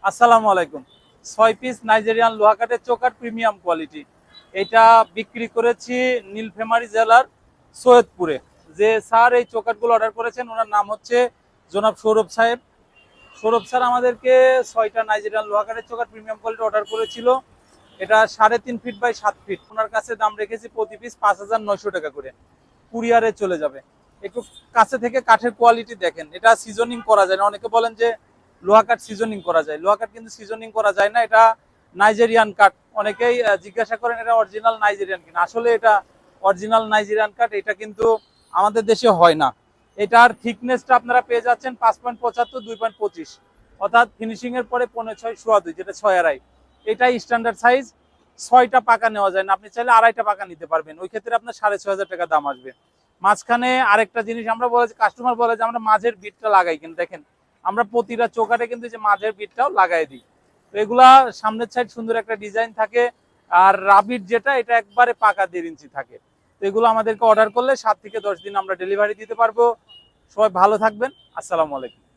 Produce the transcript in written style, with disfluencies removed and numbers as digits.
আসসালামু আলাইকুম। 6 piece Nigerian লোহা কাঠের চৌকাঠ প্রিমিয়াম কোয়ালিটি। এটা বিক্রি করেছি নীলফামারী জেলার সৈয়দপুরে। যে স্যার এই চৌকাঠগুলো অর্ডার করেছেন ওনার নাম হচ্ছে জনাব সৌরভ সাহেব। সৌরভ স্যার আমাদেরকে 6টা নাইজেরিয়ান লোহা কাঠের চৌকাঠ প্রিমিয়াম কোয়ালিটি অর্ডার করেছিল। এটা 3.5 ফিট বাই 7 ফিট। ওনার কাছে দাম রেখেছি প্রতি পিস 5,900 টাকা করে। কুরিয়ারে চলে যাবে। একটু কাছে থেকে কাঠের কোয়ালিটি দেখেন। এটা সিজনিং করা যায় না। অনেকে বলেন যে লোহা কাঠ সিজনিং করা যায়, লোহা কাঠ কিন্তু সিজনিং করা যায় না। এটা নাইজেরিয়ান কাঠ। অনেকেই জিজ্ঞাসা করেন এটা অরিজিনাল নাইজেরিয়ান কিনা। আসলে এটা অরিজিনাল নাইজেরিয়ান কাঠ। এটা কিন্তু আমাদের দেশে হয় না। এটার থিকনেসটা আপনারা পেয়ে যাচ্ছেন 5.75 2.25, অর্থাৎ ফিনিশিং এর পরে 5.6 যেটা 6.5। এটাই স্ট্যান্ডার্ড সাইজ। 6টা পাকা নেওয়া যায় না, আপনি চাইলে 2.5টা পাকা নিতে পারবেন। ওই ক্ষেত্রে আপনার 6,500 টাকা দাম আসবে। মাঝখানে আরেকটা জিনিস আমরা বলে, কাস্টমার বলে যে আমরা মাঝের বিটটা লাগাই, কিন্তু দেখেন আমরা প্রতিটা চৌকাঠে কিন্তু যে মাঝের বিটটাও লাগাই দিই। তো এগুলা সামনের সাইড সুন্দর একটা ডিজাইন থাকে। আর রাবিট যেটা, এটা একবারে পাকা 1.5 ইঞ্চি থাকে। তো এগুলো আমাদেরকে অর্ডার করলে 7 থেকে 10 দিন আমরা ডেলিভারি দিতে পারবো। সবাই ভালো থাকবেন। আসসালামু আলাইকুম।